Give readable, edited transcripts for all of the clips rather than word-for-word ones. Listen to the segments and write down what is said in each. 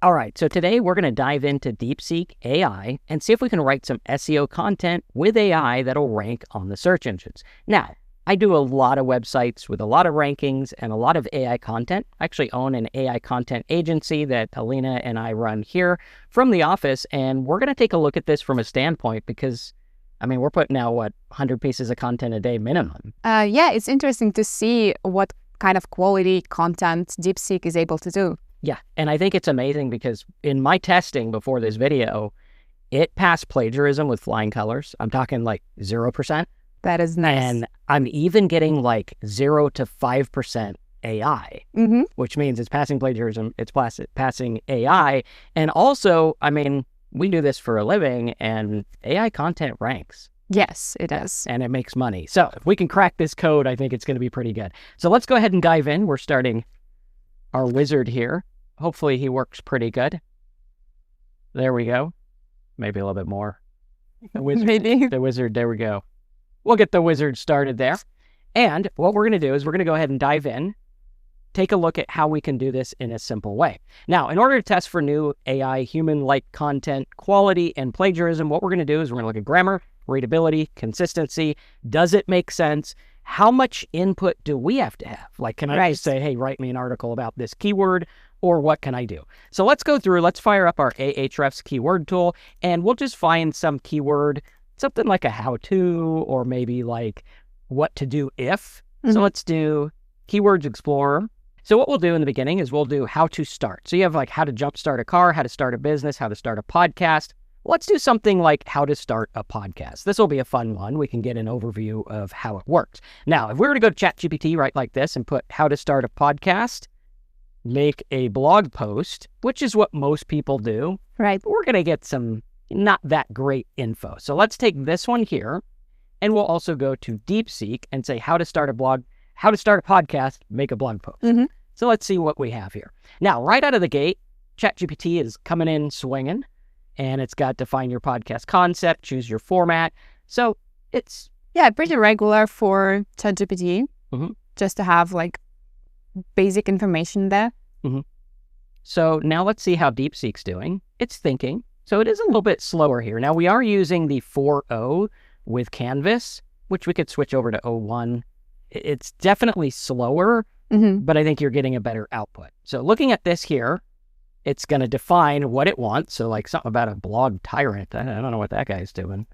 All right, so today we're going to dive into Deepseek AI and see if we can write some SEO content with AI that'll rank on the search engines. Now, I do a lot of websites with a lot of rankings and a lot of AI content. I actually own an AI content agency that Alina and I run here from the office, and we're going to take a look at this from a standpoint because, I mean, we're putting out, 100 pieces of content a day minimum? Yeah, it's interesting to see what kind of quality content Deepseek is able to do. Yeah, and I think it's amazing because in my testing before this video, it passed plagiarism with flying colors. I'm talking like 0%. That is nice. And I'm even getting like 0 to 5% AI, which means it's passing plagiarism, it's passing AI. And also, I mean, we do this for a living and AI content ranks. Yes, it does. And it makes money. So if we can crack this code, I think it's going to be pretty good. So let's go ahead and dive in. We're starting our wizard here. Hopefully he works pretty good. There we go. Maybe a little bit more. The wizard, Maybe. The wizard, there we go. We'll get the wizard started there. And what we're going to do is we're going to go ahead and dive in, take a look at how we can do this in a simple way. Now, in order to test for new AI human-like content quality and plagiarism, what we're going to do is we're going to look at grammar, readability, consistency. Does it make sense? How much input do we have to have? Like, can I just say, hey, write me an article about this keyword, or what can I do? So let's go through, let's fire up our Ahrefs keyword tool, and we'll just find some keyword, something like a how-to, or maybe like what to do if. So let's do Keywords Explorer. So what we'll do in the beginning is we'll do how to start. So you have like how to jumpstart a car, how to start a business, how to start a podcast. Let's do something like how to start a podcast. This will be a fun one. We can get an overview of how it works. Now, if we were to go to ChatGPT, right, like this, and put how to start a podcast, make a blog post, which is what most people do. Right. We're going to get some not that great info. So let's take this one here, and we'll also go to Deepseek and say how to start a blog, how to start a podcast, make a blog post. So let's see what we have here. Now, right out of the gate, ChatGPT is coming in swinging. And it's got define your podcast concept, choose your format. So it's... Yeah, pretty regular for ChatGPT, just to have like basic information there. So now let's see how Deepseek's doing. It's thinking. So it is a little bit slower here. Now we are using the 4.0 with Canvas, which we could switch over to 0.1. It's definitely slower, but I think you're getting a better output. So looking at this here, it's going to define what it wants. So like something about a blog tyrant. I don't know what that guy's doing.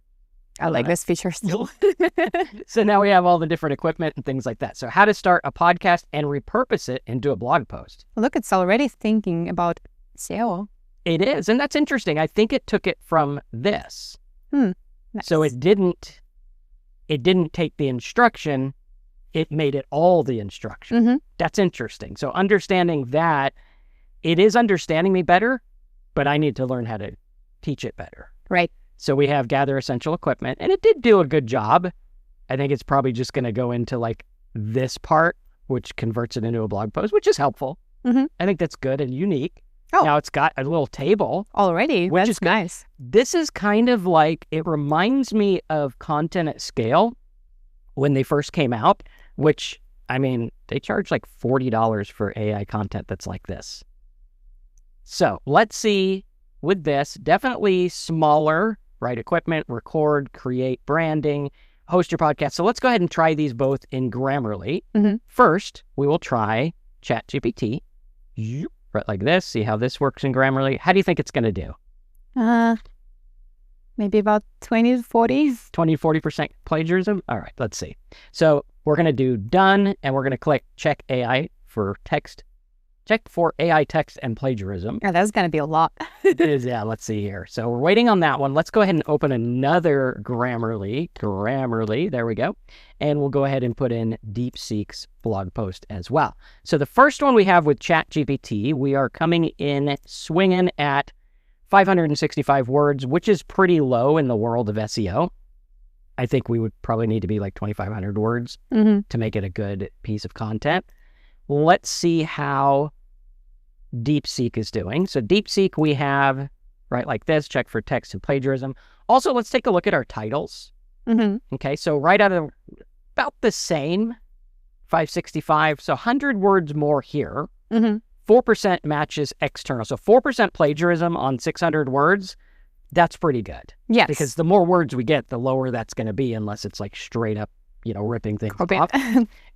I like this feature still. So now we have all the different equipment and things like that. So how to start a podcast and repurpose it into a blog post. Look, it's already thinking about SEO. It is. And that's interesting. I think it took it from this. Nice. So it didn't take the instruction. It made it all the instruction. That's interesting. So understanding that, it is understanding me better, but I need to learn how to teach it better. Right. So we have gather essential equipment, and it did do a good job. I think it's probably just going to go into like this part, which converts it into a blog post, which is helpful. I think that's good and unique. Now it's got a little table. Already? Which That's nice. This is kind of like, it reminds me of Content at Scale when they first came out, which, I mean, they charge like $40 for AI content that's like this. So let's see with this, definitely smaller, right? Equipment, record, create, branding, host your podcast. So let's go ahead and try these both in Grammarly. First, we will try ChatGPT, right like this, see how this works in Grammarly. How do you think it's going to do? Maybe about 20 to 40. 20 to 40% plagiarism? All right, let's see. So we're going to do done, and we're going to click check AI for text. Check for AI text and plagiarism. Yeah, that's going to be a lot. It is, yeah, let's see here. So we're waiting on that one. Let's go ahead and open another Grammarly, there we go. And we'll go ahead and put in Deepseek's blog post as well. So the first one we have with ChatGPT, we are coming in swinging at 565 words, which is pretty low in the world of SEO. I think we would probably need to be like 2,500 words to make it a good piece of content. Let's see how Deepseek is doing. So Deepseek, we have, right, like this, check for text and plagiarism. Also, let's take a look at our titles. Okay, so right out of about the same, 565, so 100 words more here. 4% matches external. So 4% plagiarism on 600 words, that's pretty good. Yes. Because the more words we get, the lower that's going to be, unless it's like straight up, ripping things off.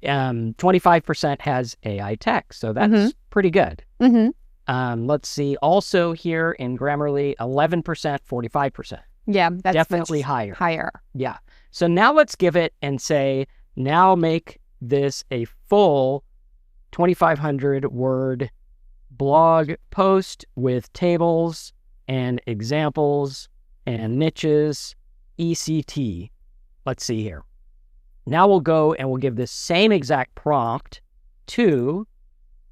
25% has AI text. So that's pretty good. Let's see. Also here in Grammarly, 11%, 45%. Yeah, that's definitely higher. Higher. Yeah. So now let's give it and say, now make this a full 2,500 word blog post with tables and examples and niches, ECT. Let's see here. Now we'll go and we'll give this same exact prompt to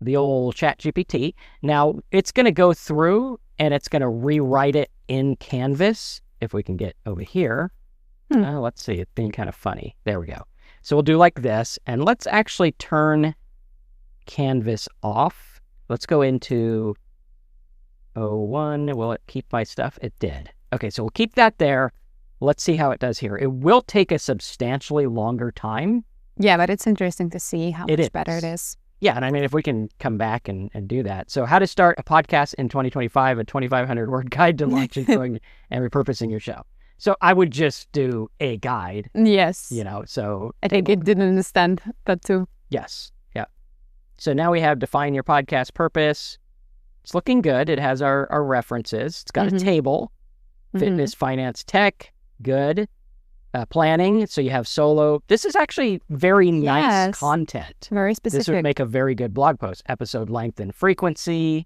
the old ChatGPT. Now it's going to go through and it's going to rewrite it in Canvas. If we can get over here. Let's see, it's being kind of funny. There we go. So we'll do like this, and let's actually turn Canvas off. Let's go into 01. Will it keep my stuff? It did. Okay, so we'll keep that there. Let's see how it does here. It will take a substantially longer time. Yeah, but it's interesting to see how much better it is. Yeah, and I mean, if we can come back and do that. So how to start a podcast in 2025, a 2,500 word guide to launching, growing, and repurposing your show. So I would just do a guide. Yes. So. I think it didn't understand that too. Yes. Yeah. So now we have define your podcast purpose. It's looking good. It has our references. It's got a table, fitness, finance, tech, good. Planning, so you have solo. This is actually very nice content. Very specific. This would make a very good blog post. Episode length and frequency,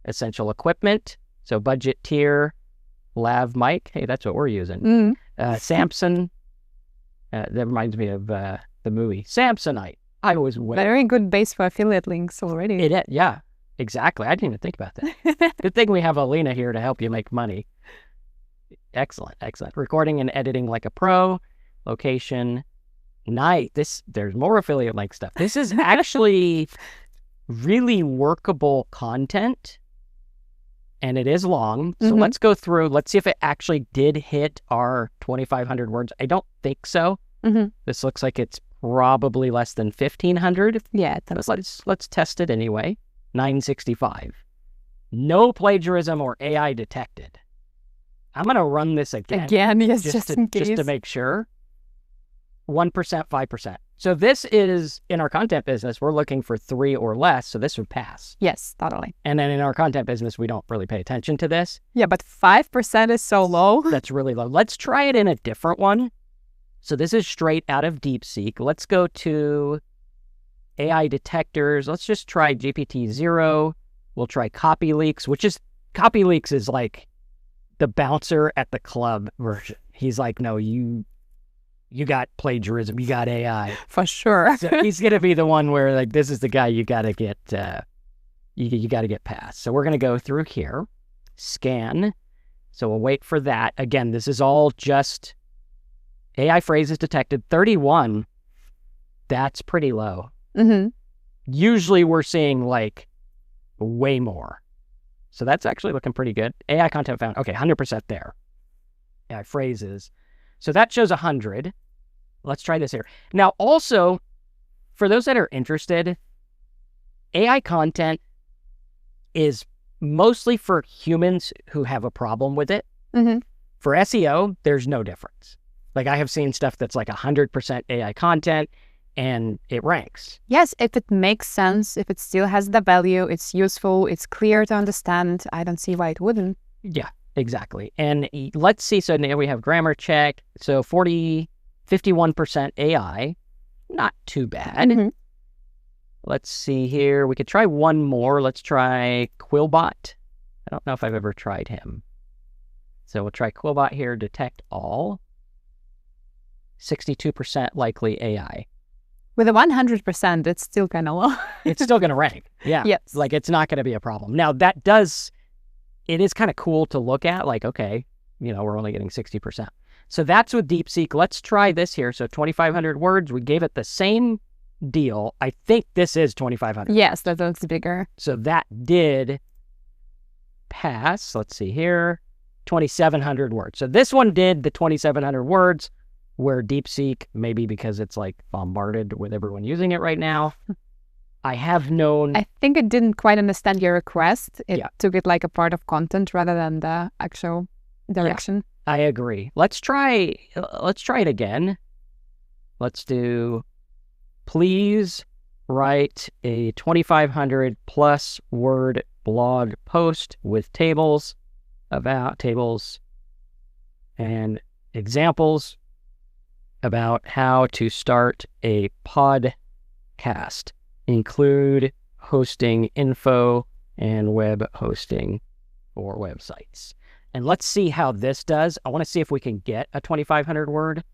essential equipment, so budget tier, lav mic. Hey, that's what we're using. Samson. That reminds me of the movie Samsonite. I always went. Very good base for affiliate links already. Yeah, exactly. I didn't even think about that. Good thing we have Alina here to help you make money. Excellent. Recording and editing like a pro. Location. Nice. There's more affiliate link stuff. This is actually really workable content. And it is long. So let's go through. Let's see if it actually did hit our 2,500 words. I don't think so. This looks like it's probably less than 1,500. Yeah. Let's test it anyway. 965. No plagiarism or AI detected. I'm going to run this again. Yes, just in case. Just to make sure. 1%, 5%. So this is, in our content business, we're looking for 3 or less, so this would pass. Yes, totally. And then in our content business, we don't really pay attention to this. Yeah, but 5% is so low. That's really low. Let's try it in a different one. So this is straight out of Deepseek. Let's go to AI detectors. Let's just try GPT-0. We'll try copy leaks, copy leaks is like the bouncer at the club version. He's like, no, you got plagiarism, you got AI. For sure. So he's going to be the one where like, this is the guy you got to get, you got to get past. So we're going to go through here, scan. So we'll wait for that. Again, this is all just AI phrases detected. 31, that's pretty low. Usually we're seeing like way more. So that's actually looking pretty good. AI content found. Okay, 100% there. AI phrases. So that shows 100. Let's try this here. Now, also, for those that are interested, AI content is mostly for humans who have a problem with it. For SEO, there's no difference. Like I have seen stuff that's like 100% AI content and it ranks. Yes, if it makes sense, if it still has the value, it's useful, it's clear to understand, I don't see why it wouldn't. Yeah, exactly. And let's see, so now we have grammar check. So 51% AI, not too bad. Let's see here. We could try one more. Let's try Quillbot. I don't know if I've ever tried him. So we'll try Quillbot here, detect all. 62% likely AI. With a 100%, it's still kind of low. It's still going to rank. Yeah. Yes. Like it's not going to be a problem. Now it is kind of cool to look at like, okay, we're only getting 60%. So that's with Deepseek. Let's try this here. So 2,500 words, we gave it the same deal. I think this is 2,500. Yes, that looks bigger. So that did pass. Let's see here. 2,700 words. So this one did the 2,700 words. Where Deepseek, maybe because it's like bombarded with everyone using it right now, I have known... I think it didn't quite understand your request. It took it like a part of content rather than the actual direction. Yeah, I agree. Let's try it again. Let's do, please write a 2,500 plus word blog post with tables and examples about how to start a podcast. Include hosting info and web hosting for websites. And let's see how this does. I want to see if we can get a 2,500 word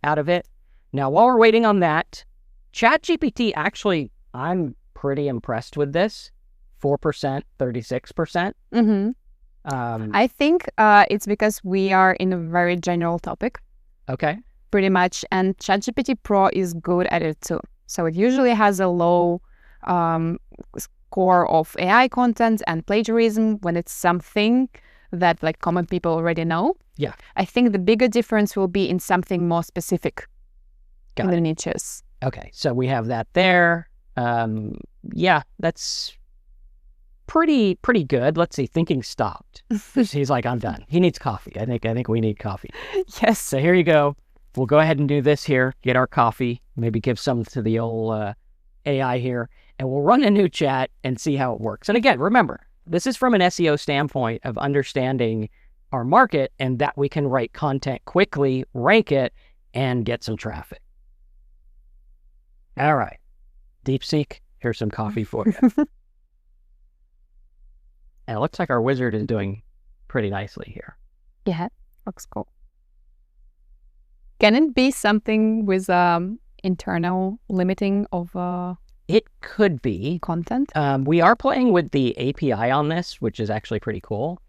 out of it. Now, while we're waiting on that, ChatGPT, actually, I'm pretty impressed with this. 4%, 36%. I think it's because we are in a very general topic. Okay. Pretty much. And ChatGPT Pro is good at it too. So it usually has a low score of AI content and plagiarism when it's something that like common people already know. Yeah. I think the bigger difference will be in something more specific in the niches. Okay. So we have that there. Yeah, that's pretty good. Let's see. Thinking stopped. He's like, I'm done. He needs coffee. I think we need coffee. Yes. So here you go. We'll go ahead and do this here. Get our coffee. Maybe give some to the old AI here, and we'll run a new chat and see how it works. And again, remember, this is from an SEO standpoint of understanding our market and that we can write content quickly, rank it, and get some traffic. All right. Deepseek, here's some coffee for you. And it looks like our wizard is doing pretty nicely here. Yeah, looks cool. Can it be something with internal limiting of it could be content? We are playing with the API on this, which is actually pretty cool.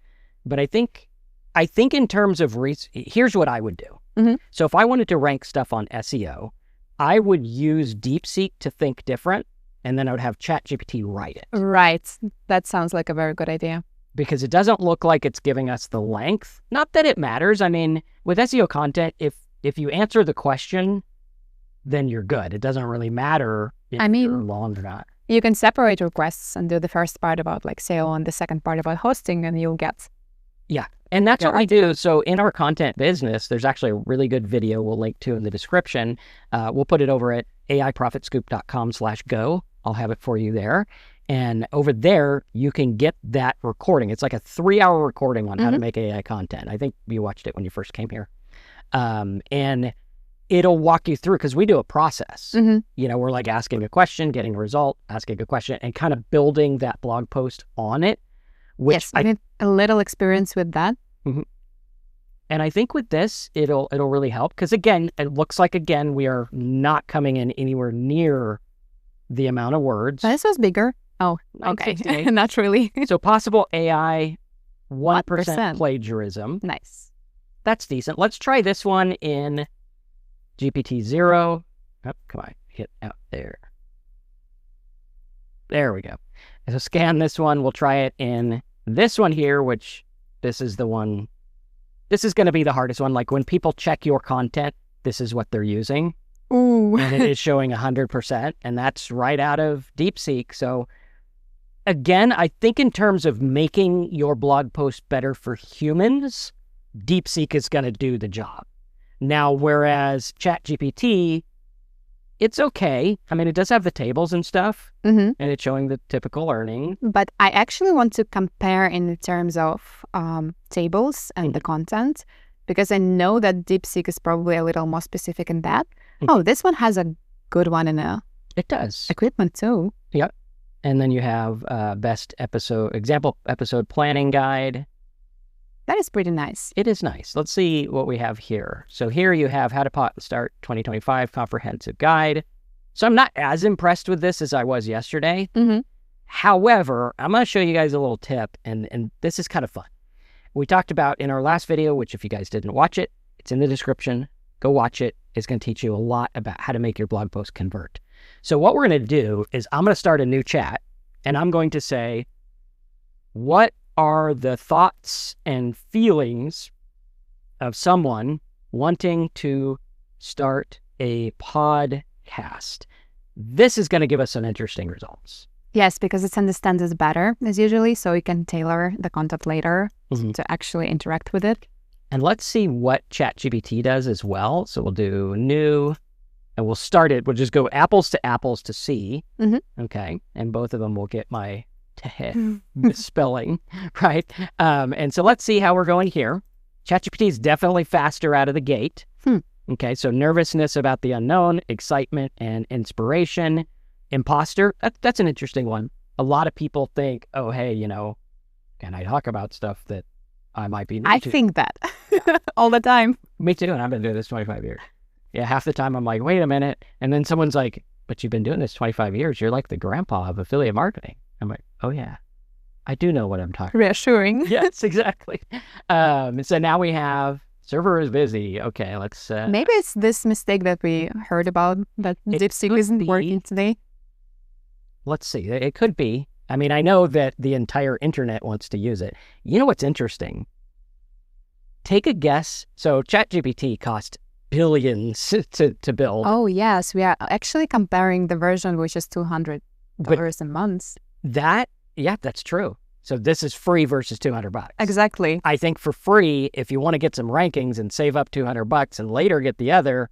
But I think in terms of here's what I would do. So if I wanted to rank stuff on SEO, I would use Deepseek to think different, and then I would have ChatGPT write it. Right. That sounds like a very good idea. Because it doesn't look like it's giving us the length. Not that it matters. I mean, with SEO content, if you answer the question, then you're good. It doesn't really matter if you're long or not. You can separate requests and do the first part about like SEO and the second part about hosting, and you'll get... Yeah. And that's what we do. So in our content business, there's actually a really good video we'll link to in the description. We'll put it over at aiprofitscoop.com/go. I'll have it for you there. And over there, you can get that recording. It's like a 3-hour recording on how to make AI content. I think you watched it when you first came here. And it'll walk you through, because we do a process. You know, we're like asking a question, getting a result, asking a question, and kind of building that blog post on it. Yes, I need a little experience with that. And I think with this, it'll really help, because again, it looks like we are not coming in anywhere near the amount of words. This was bigger. Oh, okay. Not really. So possible AI 1% plagiarism. Nice. That's decent. Let's try this one in GPT-0. Oh, come on, hit out there. There we go. So scan this one. We'll try it in this one here, which this is the one. This is going to be the hardest one. Like when people check your content, this is what they're using. Ooh. And it is showing 100%. And that's right out of Deepseek. So again, I think in terms of making your blog post better for humans, Deepseek is going to do the job. Now, whereas ChatGPT, it's okay. I mean, it does have the tables and stuff, and it's showing the typical earning. But I actually want to compare in terms of tables and the content, because I know that Deepseek is probably a little more specific in that. Oh, this one has a good one in it does equipment too. Yep. And then you have best example episode planning guide. That is pretty nice. It is nice. Let's see what we have here. So here you have how to start 2025 comprehensive guide. So I'm not as impressed with this as I was yesterday. However, I'm going to show you guys a little tip, and this is kind of fun. We talked about in our last video, which if you guys didn't watch it, it's in the description. Go watch it. It's going to teach you a lot about how to make your blog post convert. So what we're going to do is I'm going to start a new chat, and I'm going to say, what are the thoughts and feelings of someone wanting to start a podcast? this is going to give us some interesting results. Yes, because it understands us better as usually, so you can tailor the content later to actually interact with it. And let's see what ChatGPT does as well. So we'll do new, and we'll start it. We'll just go apples to see. Okay. And both of them will get my misspelling, right? And so let's see how we're going here. ChatGPT is definitely faster out of the gate. Okay. So nervousness about the unknown, excitement and inspiration. Imposter, that's an interesting one. A lot of people think, oh, hey, can I talk about stuff that I might be new to? I think that all the time. Me too, and I've been doing this 25 years. Yeah, half the time I'm like, wait a minute. And then someone's like, but you've been doing this 25 years. You're like the grandpa of affiliate marketing. I'm like, oh, yeah, I do know what I'm talking about. Reassuring. Yes, exactly. So now we have server is busy. Okay, let's... Maybe it's this mistake that we heard about, that Deepseek isn't working today. Let's see. It could be. I mean, I know that the entire internet wants to use it. You know what's interesting? Take a guess. So ChatGPT cost billions to build. Oh, yes. We are actually comparing the version which is $200 a month. That's true. So this is free versus $200. Exactly. I think for free, if you want to get some rankings and save up $200 and later get the other.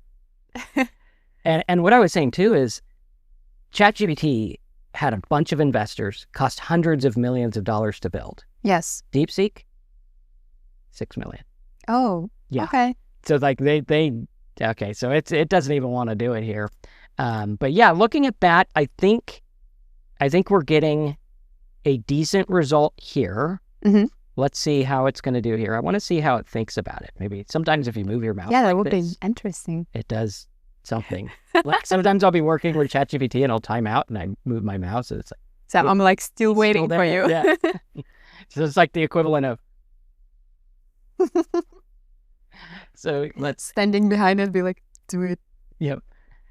and what I was saying too is ChatGPT had a bunch of investors, cost hundreds of millions of dollars to build. Yes. Deepseek, $6 million. Oh, yeah. Okay. So like okay, so it doesn't even want to do it here. But yeah, looking at that, I think we're getting a decent result here. Let's see how it's going to do here. I want to see how it thinks about it. Maybe sometimes if you move your mouse, that would be interesting. It does something. Like sometimes I'll be working with ChatGPT and I'll time out and I move my mouse and it's like, so I'm like still waiting for you. Yeah. So it's like the equivalent of. So let's standing behind it, be like, do it. Yep.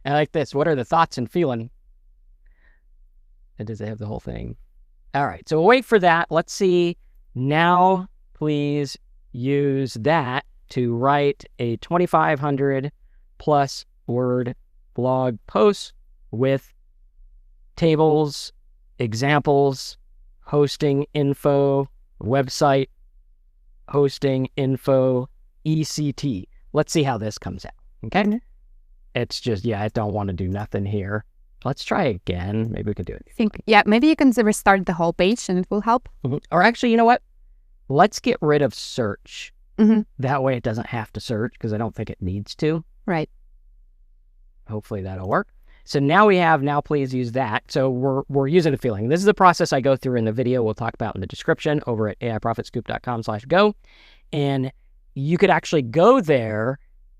I like this. What are the thoughts and feeling? And does it have the whole thing? All right. So we'll wait for that. Let's see. Now, please use that to write a 2,500 plus word blog post with tables, examples, hosting info, website, hosting info, ECT. Let's see how this comes out. Okay. It's just, I don't want to do nothing here. Let's try again. Maybe we could do it. Maybe you can restart the whole page and it will help. Or actually, you know what? Let's get rid of search. That way it doesn't have to search because I don't think it needs to. Right. Hopefully that'll work. So now we have, now please use that. So we're using a feeling. This is the process I go through in the video we'll talk about in the description over at aiprofitscoop.com/go. And you could actually go there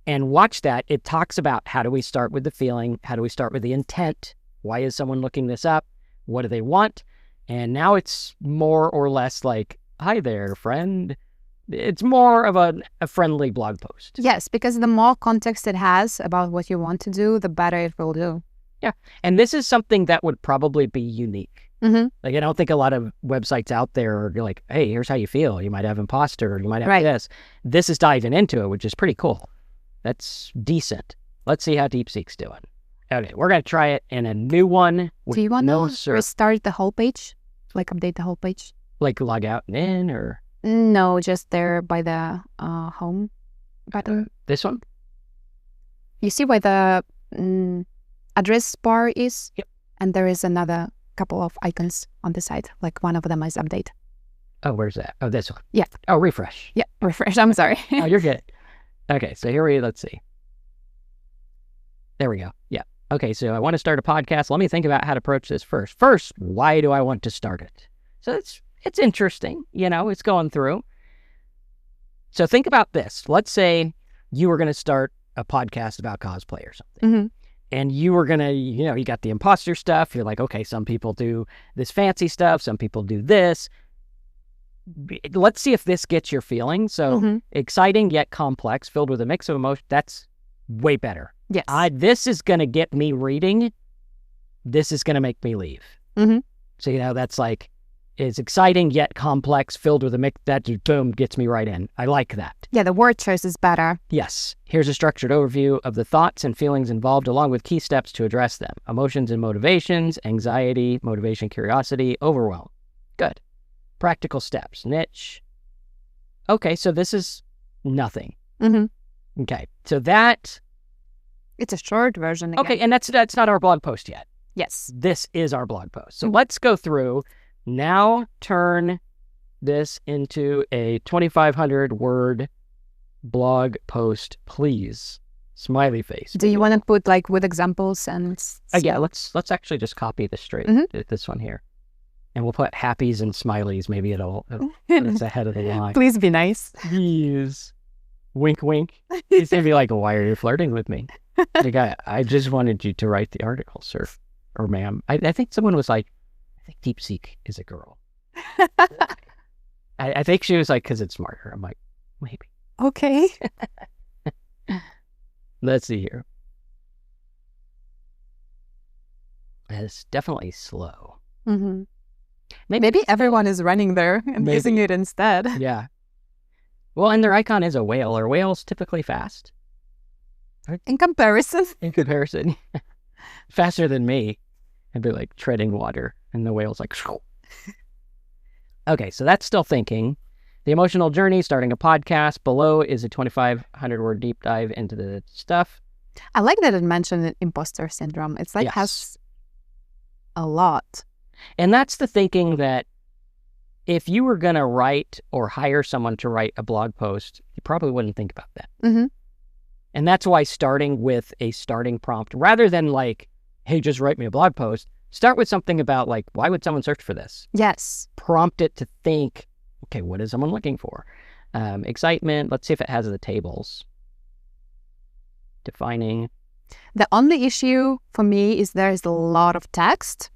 and watch that. It talks about how do we start with the feeling? How do we start with the intent? Why is someone looking this up? What do they want? And now it's more or less like, hi there, friend. It's more of a friendly blog post. Yes, because the more context it has about what you want to do, the better it will do. Yeah. And this is something that would probably be unique. Like, I don't think a lot of websites out there are like, hey, here's how you feel. You might have imposter. You might have this. This is diving into it, which is pretty cool. That's decent. Let's see how Deepseek's doing. Okay, we're going to try it in a new one. Do you want to restart the whole page? Like update the whole page? Like log out and in or? No, just there by the home button. This one? You see where the address bar is? Yep. And there is another couple of icons on the side. Like one of them is update. Oh, where's that? Oh, this one. Yeah. Oh, refresh. Yeah, refresh. I'm sorry. Oh, you're good. Okay, so let's see. There we go. Yeah. Okay, so I want to start a podcast. Let me think about how to approach this first. First, why do I want to start it? So it's interesting, it's going through. So think about this. Let's say you were going to start a podcast about cosplay or something. And you were going to, you got the imposter stuff. You're like, okay, some people do this fancy stuff. Some people do this. Let's see if this gets your feeling. So exciting yet complex, filled with a mix of emotion. That's way better. Yes. This is going to get me reading. This is going to make me leave. So, that's like is exciting yet complex, filled with a mix that just, boom, gets me right in. I like that. Yeah, the word choice is better. Yes. Here's a structured overview of the thoughts and feelings involved, along with key steps to address them. Emotions and motivations, anxiety, motivation, curiosity, overwhelm. Good. Practical steps, niche. Okay, so this is nothing. Mm-hmm. Okay, so that... It's a short version again. Okay, and that's not our blog post yet. Yes. This is our blog post. So let's go through, now turn this into a 2,500 word blog post, please. Smiley face. Do you want to put like with examples and... Yeah, let's actually just copy this straight, this one here. And we'll put happies and smileys. Maybe it's ahead of the line. Please be nice. Please. Wink, wink. He's going to be like, why are you flirting with me? Like, I just wanted you to write the article, sir. Or ma'am. I think someone was like, I think Deepseek is a girl. I think she was like, because it's smarter. I'm like, maybe. Okay. Let's see here. It's definitely slow. Mm-hmm. Maybe everyone is running there and using it instead. Yeah. Well, and their icon is a whale. Are whales typically fast? In comparison. In comparison. Faster than me. I'd be like treading water. And the whale's like... Okay, so that's still thinking. The emotional journey, starting a podcast. Below is a 2,500 word deep dive into the stuff. I like that it mentioned imposter syndrome. It's like has a lot. And that's the thinking that if you were going to write or hire someone to write a blog post, you probably wouldn't think about that. Mm-hmm. And that's why starting with a starting prompt, rather than like, hey, just write me a blog post, start with something about like, why would someone search for this? Yes. Prompt it to think, okay, what is someone looking for? Excitement. Let's see if it has the tables. Defining. The only issue for me is there's a lot of text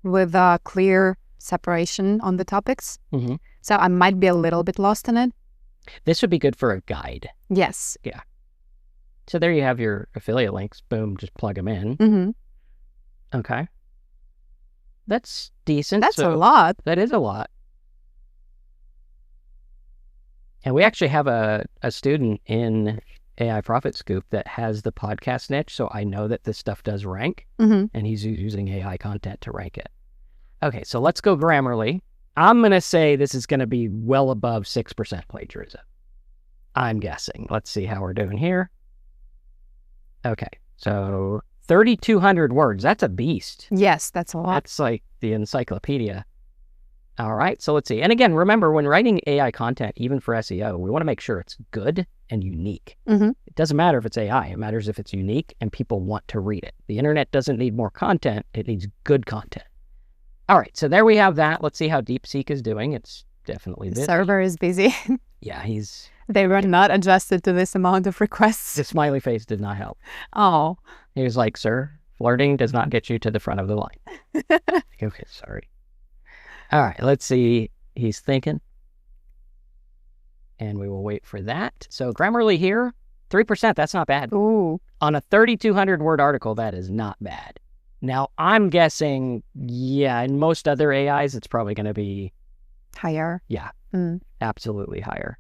with a clear separation on the topics. Mm-hmm. So I might be a little bit lost in it. This would be good for a guide. Yes. Yeah. So there you have your affiliate links. Boom, just plug them in. Mm-hmm. Okay. That's decent. That's a lot. That is a lot. And we actually have a student in AI Profit Scoop that has the podcast niche, so I know that this stuff does rank, and he's using AI content to rank it. Okay, so let's go Grammarly. I'm going to say this is going to be well above 6% plagiarism. I'm guessing. Let's see how we're doing here. Okay, so 3,200 words. That's a beast. Yes, that's a lot. That's like the encyclopedia. All right, so let's see. And again, remember, when writing AI content, even for SEO, we want to make sure it's good and unique. Mm-hmm. It doesn't matter if it's AI. It matters if it's unique and people want to read it. The internet doesn't need more content. It needs good content. All right, so there we have that. Let's see how Deepseek is doing. It's definitely busy. The server is busy. Yeah, They were not adjusted to this amount of requests. the smiley face did not help. Oh. He was like, sir, flirting does not get you to the front of the line. Okay, sorry. All right, let's see. He's thinking. And we will wait for that. So Grammarly here, 3%, that's not bad. Ooh. On a 3,200 word article, that is not bad. Now, I'm guessing, yeah, in most other AIs, it's probably going to be... Higher. Yeah, absolutely higher.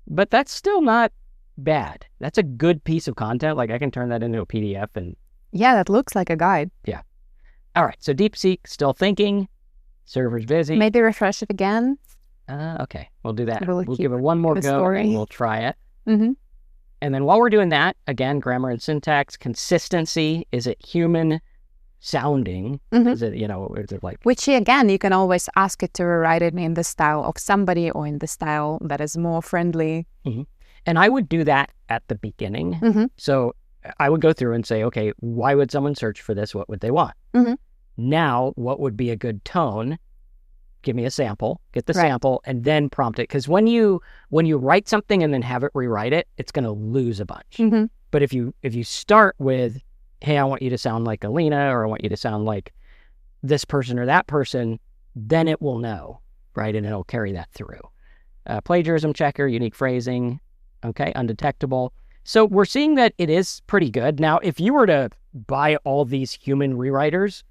But that's still not bad. That's a good piece of content. Like, I can turn that into a PDF and... Yeah, that looks like a guide. Yeah. All right, so Deepseek, still thinking. Server's busy. Maybe refresh it again. Okay, we'll do that. We'll give it one more go and we'll try it. Mm-hmm. And then while we're doing that, again, grammar and syntax, consistency. Is it human sounding? Is it, is it like... Which, again, you can always ask it to rewrite it in the style of somebody or in the style that is more friendly. And I would do that at the beginning. So I would go through and say, okay, why would someone search for this? What would they want? Now, what would be a good tone? Give me a sample, get the sample, and then prompt it. Because when you write something and then have it rewrite it, it's going to lose a bunch. But if you start with, hey, I want you to sound like Alina, or I want you to sound like this person or that person, then it will know, right? And it'll carry that through. Plagiarism checker, unique phrasing, okay, undetectable. So we're seeing that it is pretty good. Now, if you were to buy all these human rewriters,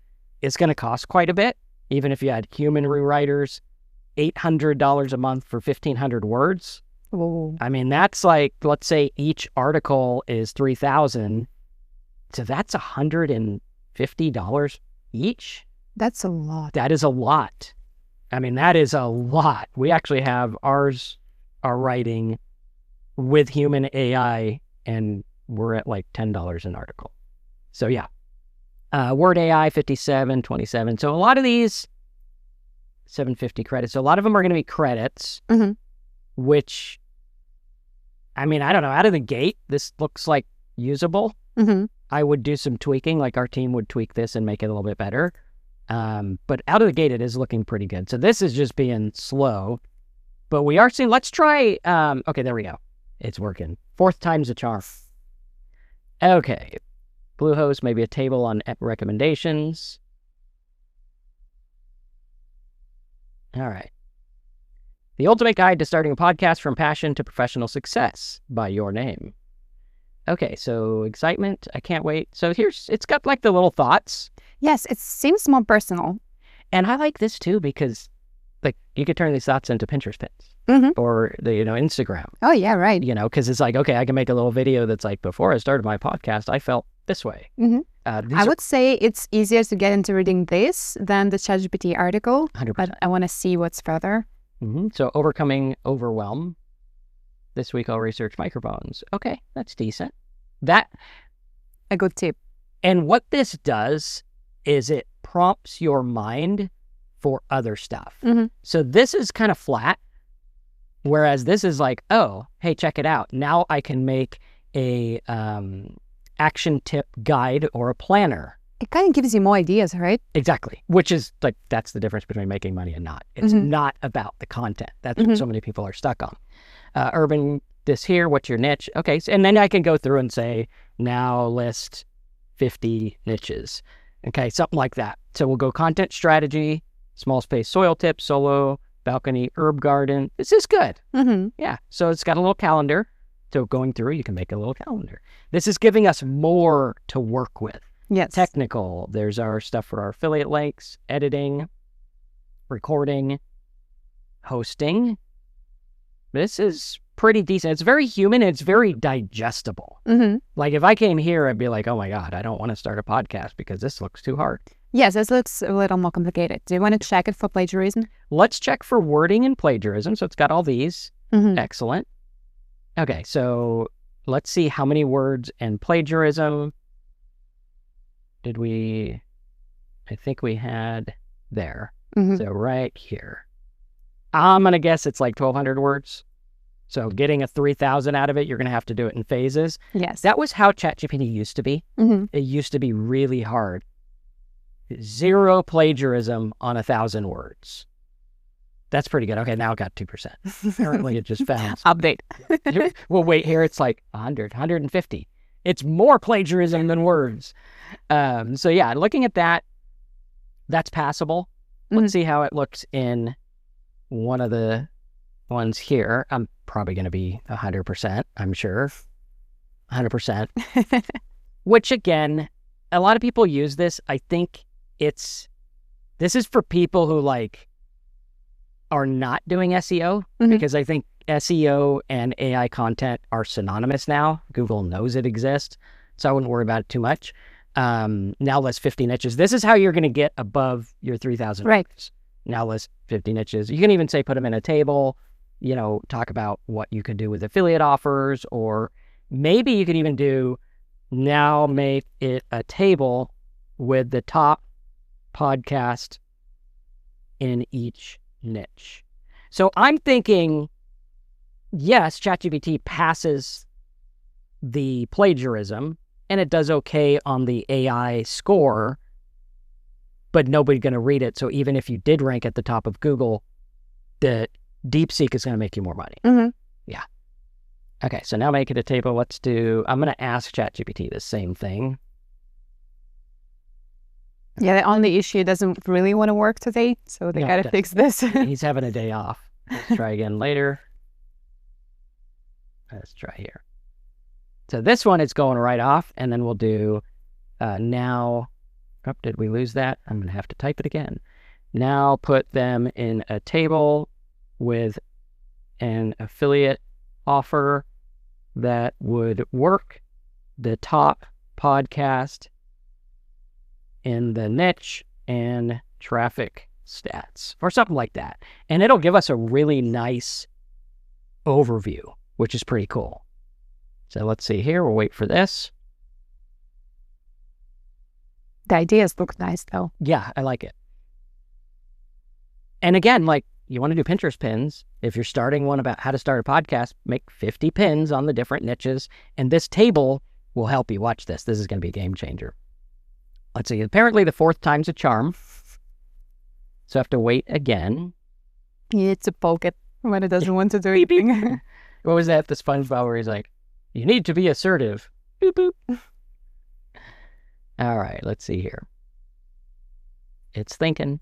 it's going to cost quite a bit. even if you had human rewriters, $800 a month for 1,500 words. Ooh. I mean, that's like, let's say each article is 3,000. So that's $150 each. That's a lot. That is a lot. I mean, that is a lot. We actually have ours are writing with human AI, and we're at like $10 an article. So yeah. Word AI, 57, 27. So a lot of these, 750 credits. So a lot of them are going to be credits, which, I mean, I don't know. Out of the gate, this looks like usable. I would do some tweaking, like our team would tweak this and make it a little bit better. But out of the gate, it is looking pretty good. So this is just being slow. But we are seeing, let's try, okay, there we go. It's working. 4th time's a charm. Okay. Bluehost, maybe a table on recommendations. All right. The Ultimate Guide to Starting a Podcast from Passion to Professional Success by your name. Okay, so excitement. I can't wait. So it's got like the little thoughts. Yes, it seems more personal. And I like this too because like you could turn these thoughts into Pinterest pins or Instagram. Oh, yeah, right. Because it's like, okay, I can make a little video that's like, before I started my podcast, I felt this way. I would say it's easier to get into reading this than the ChatGPT article, 100%. but I want to see what's further. So overcoming overwhelm. This week I'll research microphones. Okay, that's decent. A good tip. And what this does is it prompts your mind for other stuff. So this is kind of flat, whereas this is like, oh, hey, check it out. Now I can make a action tip guide or a planner. It kind of gives you more ideas, right? Exactly. Which is like, that's the difference between making money and not. It's not about the content. That's what so many people are stuck on. Urban, this here, what's your niche? Okay. And then I can go through and say, now list 50 niches. Okay. Something like that. So we'll go content strategy, small space soil tips, solo, balcony, herb garden. This is good. Yeah. So it's got a little calendar. So going through, you can make a little calendar. This is giving us more to work with. Yes. Technical. There's our stuff for our affiliate links, editing, recording, hosting. This is pretty decent. It's very human. And it's very digestible. Like if I came here, I'd be like, oh my God, I don't want to start a podcast because this looks too hard. Yes, this looks a little more complicated. Do you want to check it for plagiarism? Let's check for wording and plagiarism. So it's got all these. Excellent. Okay, so let's see how many words and plagiarism I think we had there. So right here. I'm going to guess it's like 1,200 words. So getting a 3,000 out of it, you're going to have to do it in phases. Yes. That was how ChatGPT used to be. It used to be really hard. 0 plagiarism on 1,000 words. That's pretty good. Okay, now it got 2%. Apparently it just found. Update. Well, wait, here it's like 100, 150. It's more plagiarism than words. So yeah, looking at that, that's passable. Let's see how it looks in one of the ones here. I'm probably going to be 100%, I'm sure. 100%. Which again, a lot of people use this. I think this is for people who like are not doing SEO because I think SEO and AI content are synonymous now. Google knows it exists, so I wouldn't worry about it too much. Now list 50 niches. This is how you're going to get above your 3,000. Right. Now list 50 niches. You can even say put them in a table, talk about what you could do with affiliate offers, or maybe you could even do now make it a table with the top podcast in each niche. So I'm thinking, yes, ChatGPT passes the plagiarism and it does okay on the AI score, but nobody's going to read it. So even if you did rank at the top of Google, the Deepseek is going to make you more money. Yeah. Okay, so now make it a table. I'm going to ask ChatGPT the same thing. Yeah, the only issue doesn't really want to work today, so they got to fix this. He's having a day off. Let's try again later. Let's try here. So this one is going right off, and then we'll do now. Oh, did we lose that? I'm going to have to type it again. Now put them in a table with an affiliate offer that would work the top podcast in the niche and traffic stats or something like that. And it'll give us a really nice overview, which is pretty cool. So let's see here. We'll wait for this. The ideas look nice though. Yeah, I like it. And again, like you want to do Pinterest pins. If you're starting one about how to start a podcast, make 50 pins on the different niches. And this table will help you. Watch this. This is going to be a game changer. Let's see. Apparently the fourth time's a charm. So I have to wait again. You need to poke it when it doesn't want to do anything. What was that? The SpongeBob where he's like, you need to be assertive. Boop, boop. All right, let's see here. It's thinking.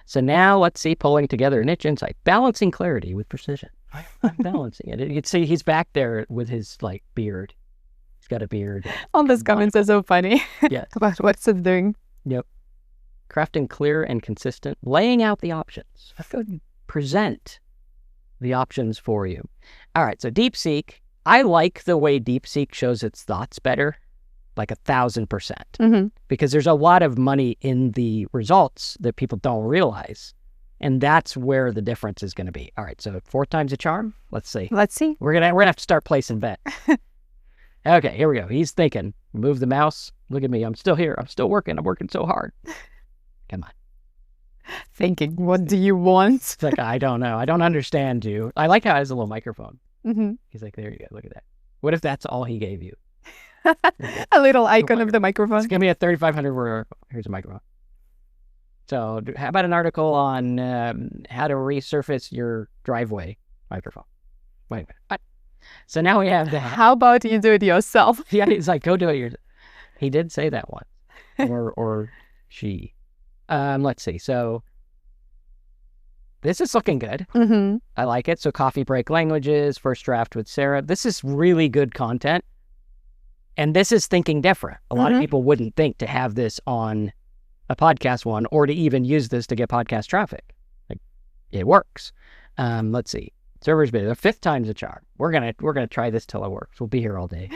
So now let's see, pulling together niche insight, balancing clarity with precision. I'm balancing it. You can see he's back there with his like beard. He's got a beard. All those comments are so funny. Yes. About what's it doing. Yep. Crafting clear and consistent, laying out the options. I could present the options for you. All right, so Deepseek. I like the way Deepseek shows its thoughts better, like 1,000%, because there's a lot of money in the results that people don't realize. And that's where the difference is going to be. All right, so 4 times a charm. Let's see. Let's see. We're gonna have to start placing bets. Okay, here we go. He's thinking. Move the mouse. Look at me. I'm still here. I'm still working. I'm working so hard. Come on. Thinking, what do you want? It's like, I don't know. I don't understand you. I like how it has a little microphone. He's like, there you go. Look at that. What if that's all he gave you? A little icon of the microphone. It's going to be a 3,500 word. Here's a microphone. So how about an article on how to resurface your driveway? Microphone. Wait a minute. What? So now we have that. How about you do it yourself? Yeah, he's like, go do it yourself. He did say that once. Or she. Let's see. So this is looking good. I like it. So coffee break languages, first draft with Sarah. This is really good content. And this is thinking different. A lot of people wouldn't think to have this on a podcast one or to even use this to get podcast traffic. Like, it works. Let's see. Server's been the 5th time's a charm. We're gonna try this till it works. We'll be here all day.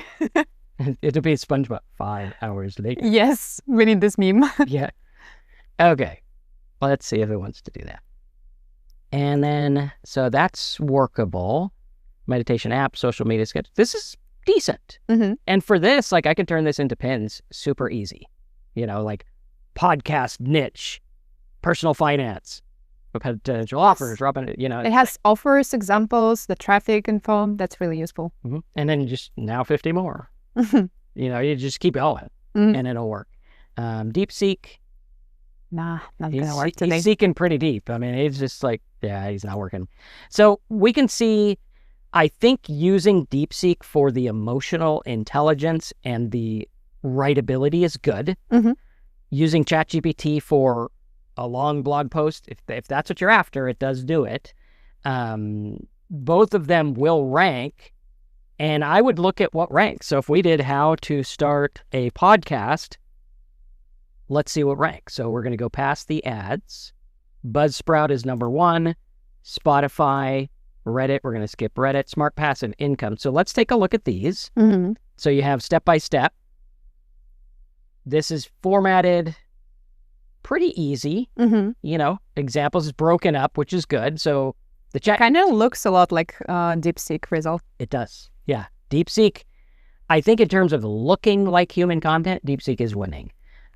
It'll be SpongeBob 5 hours later. Yes, we need this meme. Yeah. Okay. Let's see if it wants to do that. And then, so that's workable. Meditation app, social media sketch. This is decent. And for this, like I can turn this into pins super easy. You know, like podcast niche, personal finance, potential offers, Robin, you know. It has offers, examples, the traffic info. That's really useful. And then just now 50 more. You know, you just keep going and it'll work. Deepseek. Nah, not gonna work today. He's seeking pretty deep. I mean, he's just like, yeah, he's not working. So we can see, I think using Deepseek for the emotional intelligence and the writability is good. Using ChatGPT for a long blog post, if that's what you're after, it does do it. Both of them will rank, and I would look at what ranks. So if we did how to start a podcast, let's see what ranks. So we're going to go past the ads. Buzzsprout is number 1. Spotify, Reddit, we're going to skip Reddit, Smart Passive Income. So let's take a look at these. So you have step by step. This is formatted pretty easy. You know, examples is broken up, which is good. So the chat kind of looks a lot like Deepseek result. It does. Yeah. Deepseek, I think in terms of looking like human content, Deepseek is winning.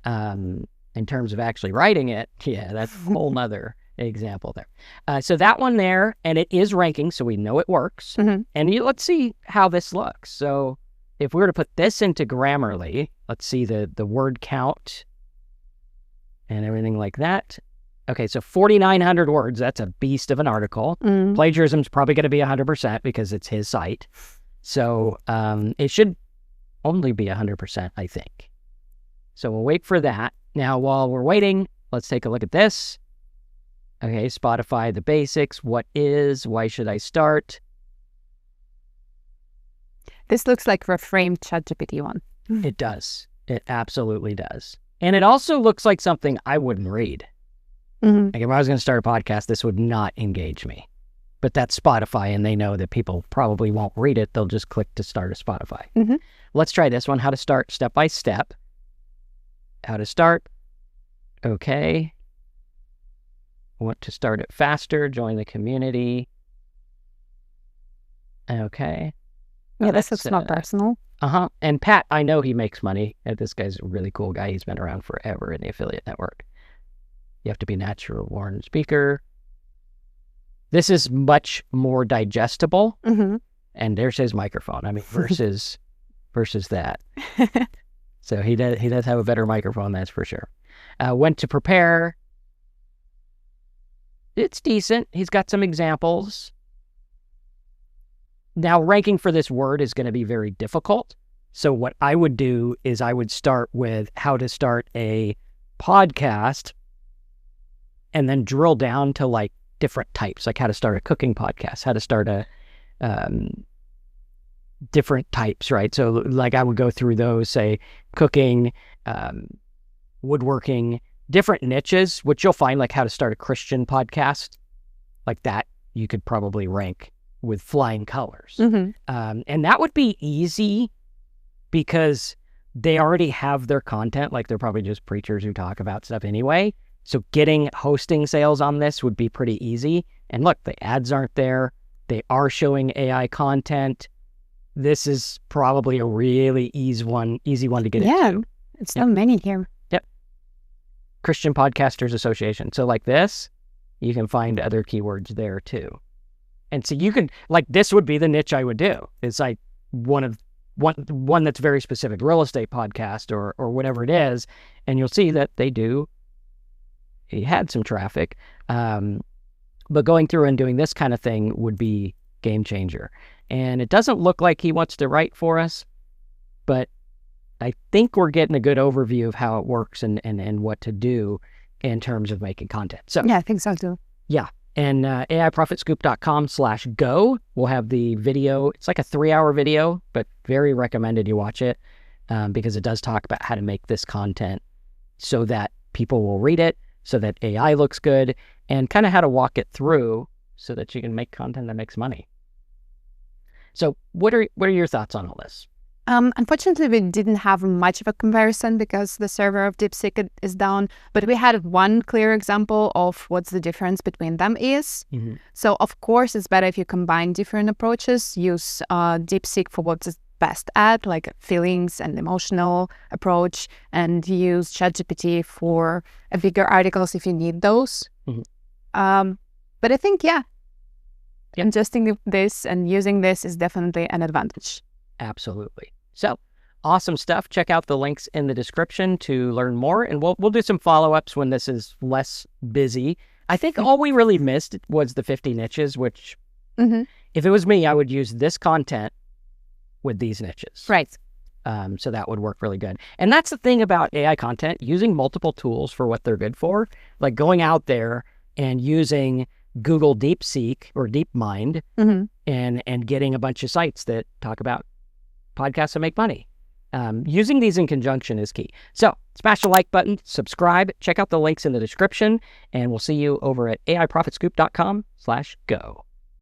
In terms of actually writing it, yeah, that's a whole nother example there. So that one there, and it is ranking, so we know it works. And let's see how this looks. So if we were to put this into Grammarly, let's see the word count and everything like that. Okay, so 4,900 words. That's a beast of an article. Plagiarism is probably going to be 100% because it's his site. So it should only be 100%, I think. So we'll wait for that. Now, while we're waiting, let's take a look at this. Okay, Spotify, the basics. What is? Why should I start? This looks like reframed ChatGPT one. It does. It absolutely does. And it also looks like something I wouldn't read. Mhm. Like if I was going to start a podcast, this would not engage me. But that's Spotify, and they know that people probably won't read it. They'll just click to start a Spotify. Mhm. Let's try this one. How to start step by step. How to start. Okay. Want to start it faster. Join the community. Okay. Yeah, this looks not personal. And Pat, I know he makes money. This guy's a really cool guy. He's been around forever in the affiliate network. You have to be natural born speaker. This is much more digestible. Mhm. And there's his microphone. I mean, versus that. So he does have a better microphone, that's for sure. When to prepare. It's decent. He's got some examples. Now, ranking for this word is going to be very difficult. So what I would do is I would start with how to start a podcast and then drill down to like different types, like how to start a cooking podcast, how to start a different types, right? So like I would go through those, say cooking, woodworking, different niches, which you'll find like how to start a Christian podcast, like that you could probably rank with flying colors. Mhm. And that would be easy because they already have their content. Like they're probably just preachers who talk about stuff anyway. So getting hosting sales on this would be pretty easy. And look, the ads aren't there. They are showing AI content. This is probably a really easy one to get into. It's not many here. Yep. Christian Podcasters Association. So like this, you can find other keywords there too. And so you can, like, this would be the niche I would do. It's like one that's very specific, real estate podcast or whatever it is. And you'll see that he had some traffic. But going through and doing this kind of thing would be game changer. And it doesn't look like he wants to write for us, but I think we're getting a good overview of how it works and what to do in terms of making content. So Yeah, I think so too. yeah. And AIProfitScoop.com/go will have the video. It's like a 3-hour video, but very recommended you watch it because it does talk about how to make this content so that people will read it, so that AI looks good, and kind of how to walk it through so that you can make content that makes money. So what are your thoughts on all this? Unfortunately, we didn't have much of a comparison because the server of Deepseek is down, but we had one clear example of what's the difference between them is. Mm-hmm. So, of course, it's better if you combine different approaches, use Deepseek for what's best at, like feelings and emotional approach, and use ChatGPT for bigger articles if you need those. Mm-hmm. But I think, ingesting this and using this is definitely an advantage. Absolutely. So awesome stuff. Check out the links in the description to learn more, and we'll do some follow-ups when this is less busy. I think all we really missed was the 50 niches, which if it was me, I would use this content with these niches. Right. So that would work really good. And that's the thing about AI content, using multiple tools for what they're good for, like going out there and using Google Deepseek or DeepMind and getting a bunch of sites that talk about podcasts that make money. Using these in conjunction is key. So smash the like button, subscribe, check out the links in the description, and we'll see you over at AIProfitScoop.com/go.